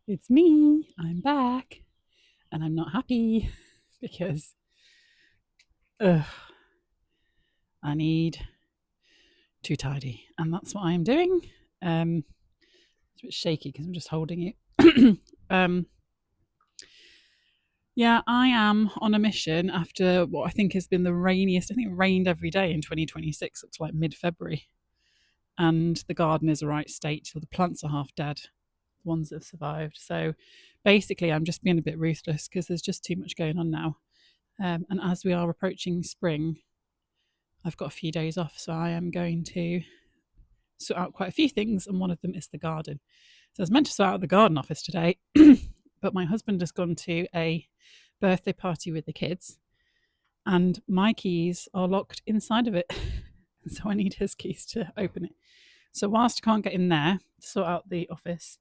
It's me. I'm back and I'm not happy because ugh, I need to tidy, and that's what I am doing. It's a bit shaky because I'm just holding it. um, yeah, I am on a mission after what I think has been the rainiest. I think it rained every day in 2026 up to like mid-February, and the garden is a right state. So the plants are half dead, the ones that have survived. So basically, I'm just being a bit ruthless because there's just too much going on now. And as we are approaching spring, I've got a few days off, so I am going to sort out quite a few things, and one of them is the garden. So I was meant to sort out the garden office today, but my husband has gone to a birthday party with the kids, and my keys are locked inside of it. So I need his keys to open it. So whilst I can't get in there to sort out the office,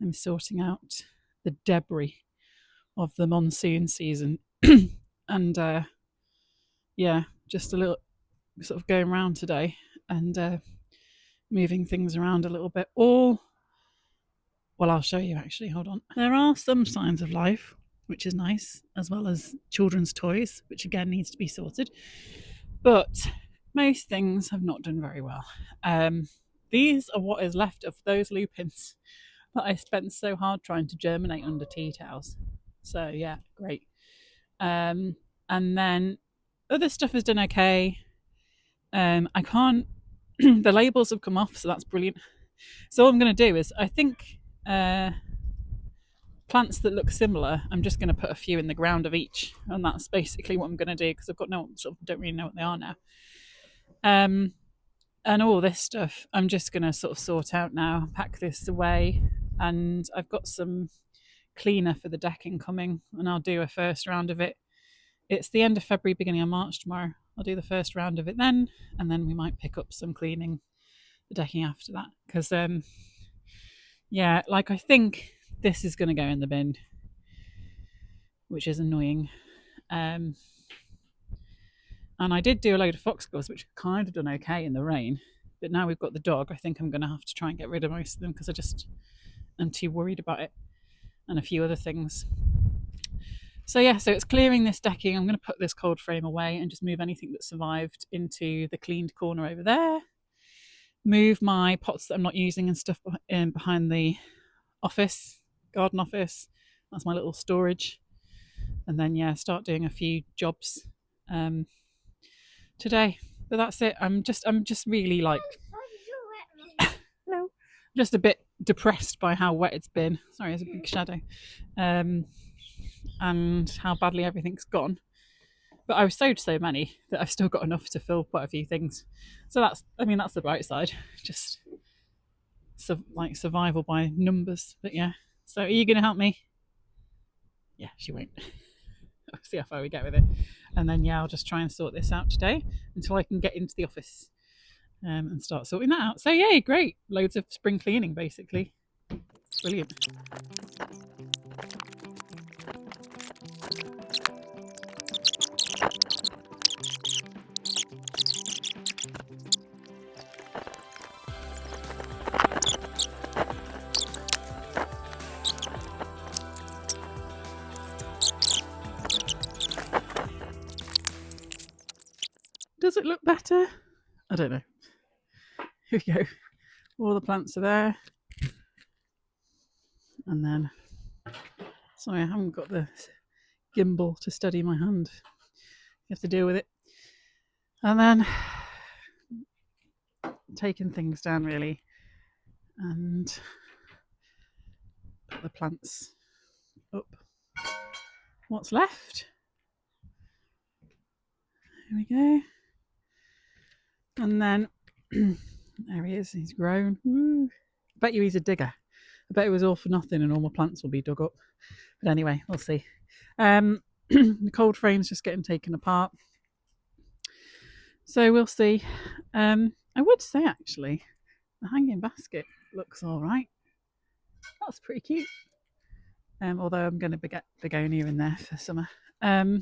I'm sorting out the debris of the monsoon season. And yeah, just a little sort of going around today and moving things around a little bit. Well, I'll show you actually. Hold on. There are some signs of life, which is nice, as well as children's toys, which again needs to be sorted. But most things have not done very well. These are what is left of those lupins that I spent so hard trying to germinate under tea towels. So yeah, great. And then other stuff has done okay. I can't. The labels have come off, so that's brilliant. So all I'm going to do is, I think, plants that look similar, I'm just going to put a few in the ground of each, and that's basically what I'm going to do because I've got don't really know what they are now. And all this stuff, I'm just going to sort of sort out now, pack this away, and I've got some cleaner for the decking coming, and I'll do a first round of it. It's the end of February, beginning of March tomorrow. I'll do the first round of it then, and then we might pick up some cleaning the decking after that. Because, yeah, like I think this is going to go in the bin, which is annoying. And I did do a load of foxgloves, which kind of done okay in the rain. But now we've got the dog, I think I'm going to have to try and get rid of most of them because I just am too worried about it, and a few other things. So yeah, so it's clearing this decking. I'm going to put this cold frame away and just move anything that survived into the cleaned corner over there. Move my pots that I'm not using and stuff in behind the office, garden office. That's my little storage. And then yeah, start doing a few jobs today. But that's it. I'm just really like no, just a bit depressed by how wet it's been. Sorry, there's a big shadow. And how badly everything's gone. But I've sowed so many that I've still got enough to fill quite a few things. So that's the bright side. Just like survival by numbers. But yeah. So are you going to help me? Yeah, she won't. I'll see how far we get with it. And then yeah, I'll just try and sort this out today until I can get into the office and start sorting that out. So yeah, great. Loads of spring cleaning basically. Brilliant. Does it look better? I don't know. Here we go. All the plants are there. And then, sorry, I haven't got the gimbal to steady my hand. You have to deal with it. And then taking things down really and put the plants up. What's left? Here we go. And then there he is. He's grown. Woo. I bet you he's a digger. I bet it was all for nothing and all my plants will be dug up. But anyway, we'll see. The cold frame's just getting taken apart. So we'll see. I would say actually, the hanging basket looks all right. That's pretty cute. Although I'm going to get begonia in there for summer. I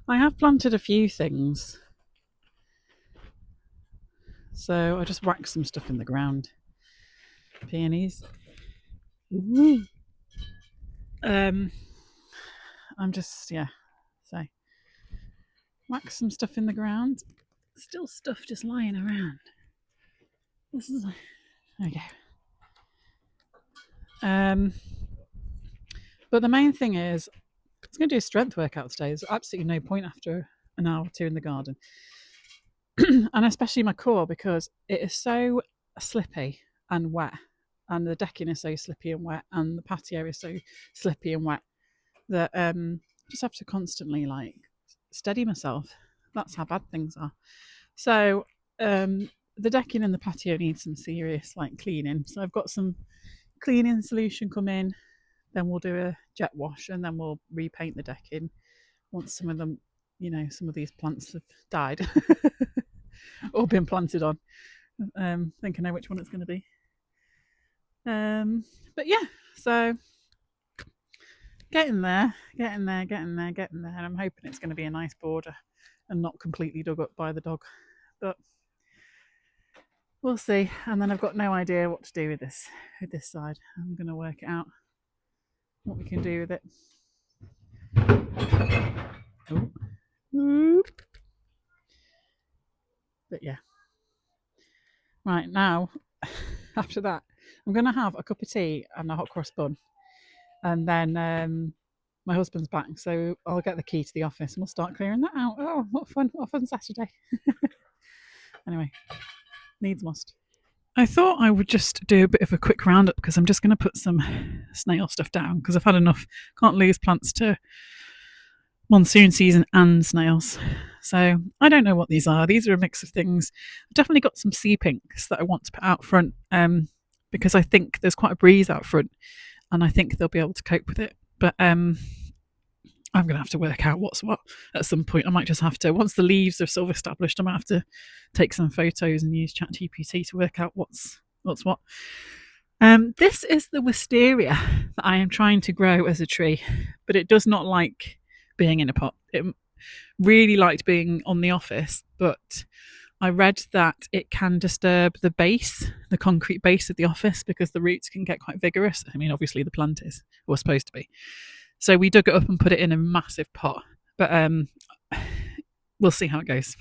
have planted a few things. So I just whacked some stuff in the ground. Peonies. Ooh. I'm just, so whack some stuff in the ground. Still stuff just lying around. This is, there we go. But the main thing is, I was going to do a strength workout today. There's absolutely no point after an hour or two in the garden. And especially my core, because it is so slippy and wet, and the decking is so slippy and wet, and the patio is so slippy and wet that I just have to constantly like steady myself. That's how bad things are. So the decking and the patio need some serious like cleaning. So I've got some cleaning solution come in. Then we'll do a jet wash, and then we'll repaint the decking once some of them, some of these plants have died or been planted on. Think I know which one it's going to be. But yeah, so getting there. And I'm hoping it's going to be a nice border and not completely dug up by the dog. But we'll see. And then I've got no idea what to do with this side. I'm going to work it out, what we can do with it. But yeah. Right, now, after that, I'm going to have a cup of tea and a hot cross bun. And then my husband's back, so I'll get the key to the office and we'll start clearing that out. Oh, what fun Saturday. Anyway, needs must. I thought I would just do a bit of a quick roundup because I'm just going to put some snail stuff down because I've had enough. Can't lose plants to monsoon season and snails. So I don't know what these are. These are a mix of things. I've definitely got some sea pinks that I want to put out front because I think there's quite a breeze out front and I think they'll be able to cope with it. But I'm going to have to work out what's what at some point. I might just have to, once the leaves are sort of established, I might have to take some photos and use ChatGPT to work out what's what. This is the wisteria that I am trying to grow as a tree, but it does not like being in a pot. It really liked being on the office, but I read that it can disturb the base, the concrete base of the office, because the roots can get quite vigorous. I mean, obviously the plant is, or supposed to be. So we dug it up and put it in a massive pot, but we'll see how it goes.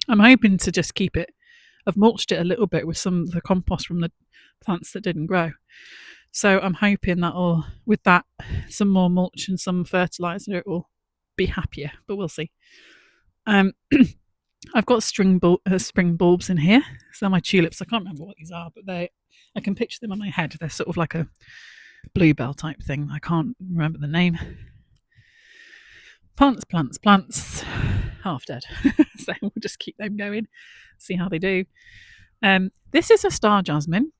I'm hoping to just keep it. I've mulched it a little bit with some of the compost from the plants that didn't grow. So I'm hoping that with that, some more mulch and some fertilizer, it will be happier, but we'll see. I've got spring bulbs in here. So my tulips, I can't remember what these are, but I can picture them in my head. They're sort of like a bluebell type thing. I can't remember the name. Plants, half dead. So we'll just keep them going, see how they do. This is a star jasmine,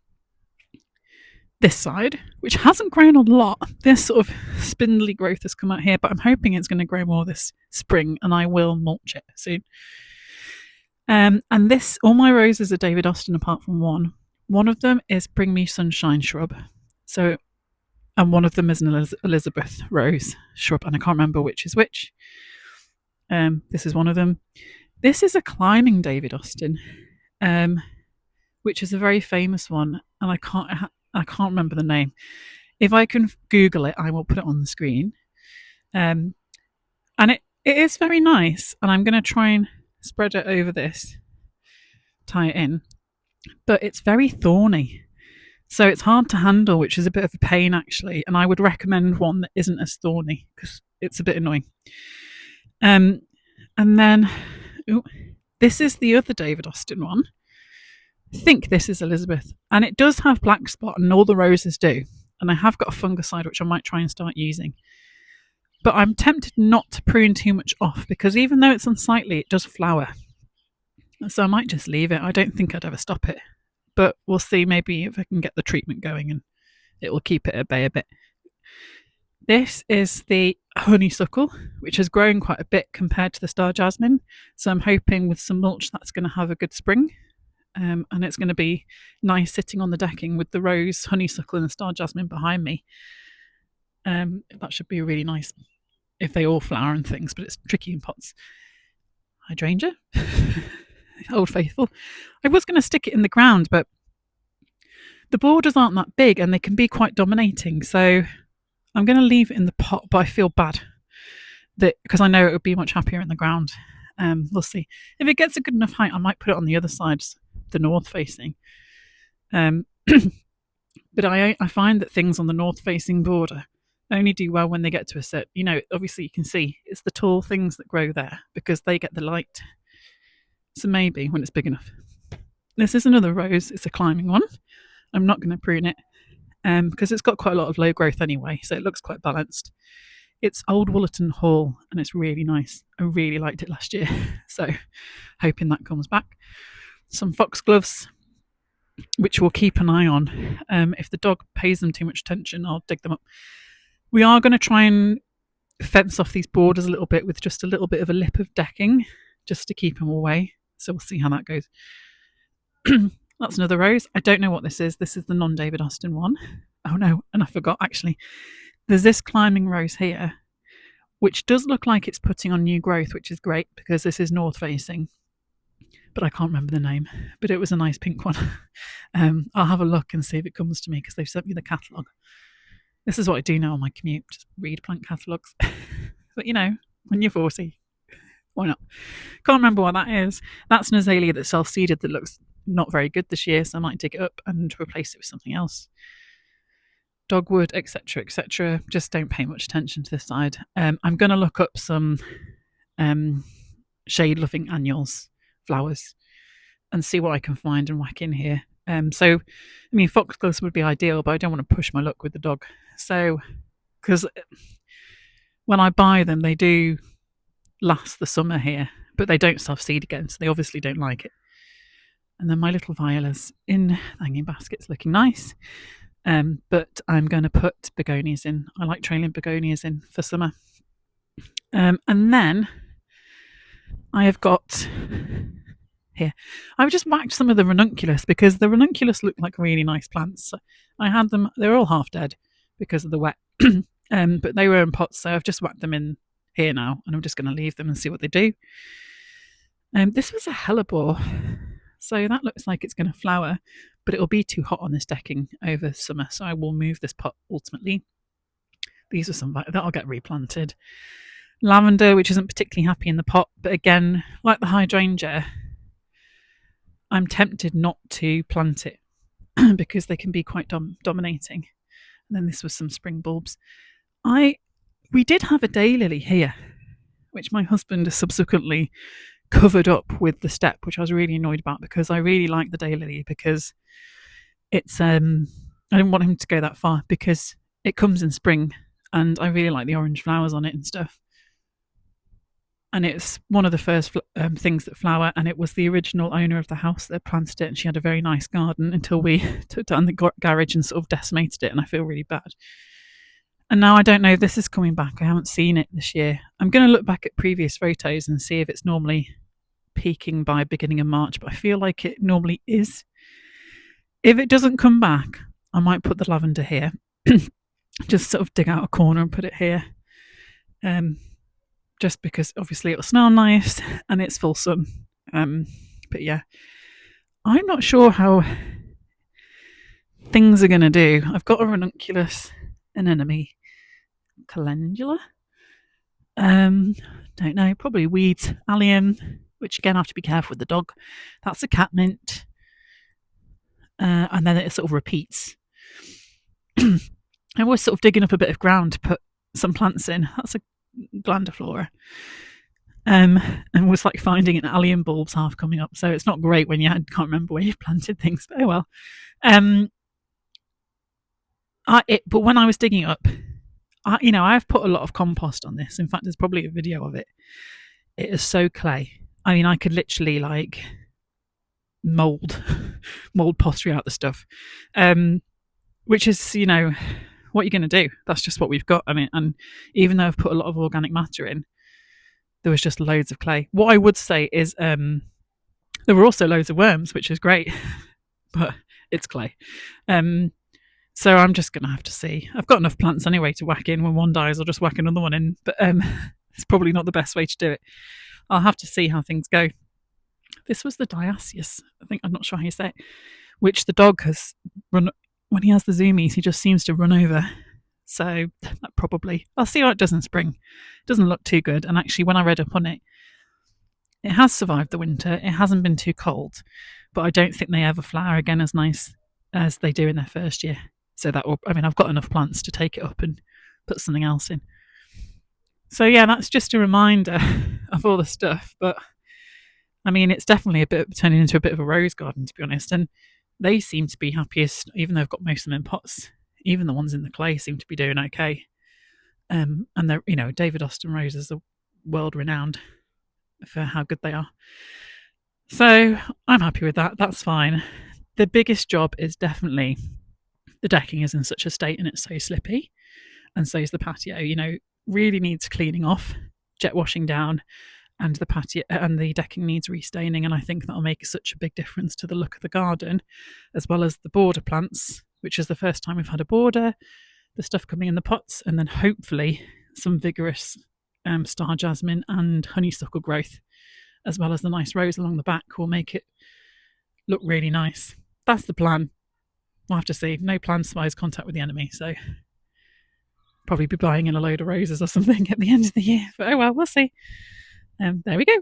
this side, which hasn't grown a lot. This sort of spindly growth has come out here, but I'm hoping it's going to grow more this spring and I will mulch it soon. And all my roses are David Austin apart from one. One of them is Bring Me Sunshine shrub. So, and one of them is an Elizabeth rose shrub, and I can't remember which is which. This is one of them. This is a climbing David Austin, which is a very famous one, and I can't remember the name. If I can Google it, I will put it on the screen. And it is very nice, and I'm going to try and spread it over this, tie it in, but it's very thorny. So it's hard to handle, which is a bit of a pain actually. And I would recommend one that isn't as thorny because it's a bit annoying. And then this is the other David Austin one. I think this is Elizabeth, and it does have black spot, and all the roses do. And I have got a fungicide which I might try and start using. But I'm tempted not to prune too much off because even though it's unsightly, it does flower. So I might just leave it. I don't think I'd ever stop it. But we'll see, maybe if I can get the treatment going and it will keep it at bay a bit. This is the honeysuckle, which has grown quite a bit compared to the star jasmine. So I'm hoping with some mulch that's going to have a good spring. And it's going to be nice sitting on the decking with the rose, honeysuckle and the star jasmine behind me. That should be really nice if they all flower and things, but it's tricky in pots. Hydrangea. Old Faithful. I was going to stick it in the ground, but the borders aren't that big and they can be quite dominating. So I'm going to leave it in the pot, but I feel bad that because I know it would be much happier in the ground. We'll see. If it gets a good enough height, I might put it on the other side, the north facing. But I find that things on the north facing border only do well when they get to a set. Obviously you can see it's the tall things that grow there because they get the light. So maybe when it's big enough. This is another rose. It's a climbing one. I'm not going to prune it because it's got quite a lot of low growth anyway, so it looks quite balanced. It's Old Wollerton Hall and it's really nice. I really liked it last year, so hoping that comes back. Some foxgloves, which we'll keep an eye on. If the dog pays them too much attention, I'll dig them up. We are going to try and fence off these borders a little bit with just a little bit of a lip of decking just to keep them away. So we'll see how that goes. That's another rose. I don't know what this is. This is the non-David Austin one. Oh no, and I forgot actually. There's this climbing rose here, which does look like it's putting on new growth, which is great because this is north facing. But I can't remember the name. But it was a nice pink one. I'll have a look and see if it comes to me because they've sent me the catalogue. This is what I do now on my commute, just read plant catalogues. But when you're 40, why not? Can't remember what that is. That's an azalea that's self-seeded that looks not very good this year, so I might dig it up and replace it with something else. Dogwood, etc., etc. Just don't pay much attention to this side. I'm going to look up some shade-loving annuals flowers and see what I can find and whack in here. Foxgloves would be ideal, but I don't want to push my luck with the dog. So, because when I buy them, they do last the summer here, but they don't self-seed again, so they obviously don't like it. And then my little violas in hanging baskets looking nice. But I'm going to put begonias in. I like trailing begonias in for summer. And then I have got here. I've just whacked some of the ranunculus because the ranunculus look like really nice plants. So I had them, they're all half dead because of the wet, but they were in pots, so I've just whacked them in here now, and I'm just going to leave them and see what they do. This was a hellebore, so that looks like it's going to flower, but it'll be too hot on this decking over summer, so I will move this pot ultimately. These are some that'll get replanted. Lavender, which isn't particularly happy in the pot, but again, like the hydrangea, I'm tempted not to plant it because they can be quite dominating. And then this was some spring bulbs. We did have a daylily here, which my husband has subsequently covered up with the step, which I was really annoyed about because I really like the daylily because it's I didn't want him to go that far because it comes in spring and I really like the orange flowers on it and stuff. And it's one of the first things that flower, and it was the original owner of the house that planted it, and she had a very nice garden until we took it down the garage and sort of decimated it, and I feel really bad. And now I don't know if this is coming back. I haven't seen it this year. I'm going to look back at previous photos and see if it's normally peaking by beginning of March, but I feel like it normally is. If it doesn't come back, I might put the lavender here. Just sort of dig out a corner and put it here. Just because obviously it'll smell nice and it's full sun. But yeah, I'm not sure how things are going to do. I've got a ranunculus anemone, calendula. Don't know, probably weeds, allium, which again I have to be careful with the dog. That's a catmint. And then it sort of repeats. I was sort of digging up a bit of ground to put some plants in. That's a glandiflora, and was like finding an allium bulbs half coming up, so it's not great when you can't remember where you've planted things, but oh well. But when I was digging up, I've put a lot of compost on this. In fact, there's probably a video of it. It is so clay. I mean, I could literally like mold pottery out the stuff, which is what you're going to do. That's just what we've got. I mean, and even though I've put a lot of organic matter in, there was just loads of clay. What I would say is there were also loads of worms, which is great, but it's clay. So I'm just going to have to see. I've got enough plants anyway to whack in. When one dies, I'll just whack another one in. But it's probably not the best way to do it. I'll have to see how things go. This was the diaceus. I'm not sure how you say it, which the dog has run. When he has the zoomies, he just seems to run over So that probably, I'll see how it does in spring. It doesn't look too good. And actually, when I read up on it, it has survived the winter. It hasn't been too cold, but I don't think they ever flower again as nice as they do in their first year. So that will, I mean, I've got enough plants to take it up and put something else in. So yeah, that's just a reminder of all the stuff. But I mean, it's definitely a bit turning into a bit of a rose garden, to be honest. And they seem to be happiest, even though I've got most of them in pots. Even the ones in the clay seem to be doing okay. And they're, David Austin roses are world renowned for how good they are. So I'm happy with that. That's fine. The biggest job is definitely the decking is in such a state and it's so slippy, and so is the patio. Really needs cleaning off, jet washing down, and the patio and the decking needs restaining. And I think that'll make such a big difference to the look of the garden, as well as the border plants, which is the first time we've had a border. The stuff coming in the pots, and then hopefully some vigorous star jasmine and honeysuckle growth, as well as the nice rose along the back, will make it look really nice. That's the plan. We'll have to see. No plans survives contact with the enemy, so probably be buying in a load of roses or something at the end of the year. But oh well, we'll see. There we go.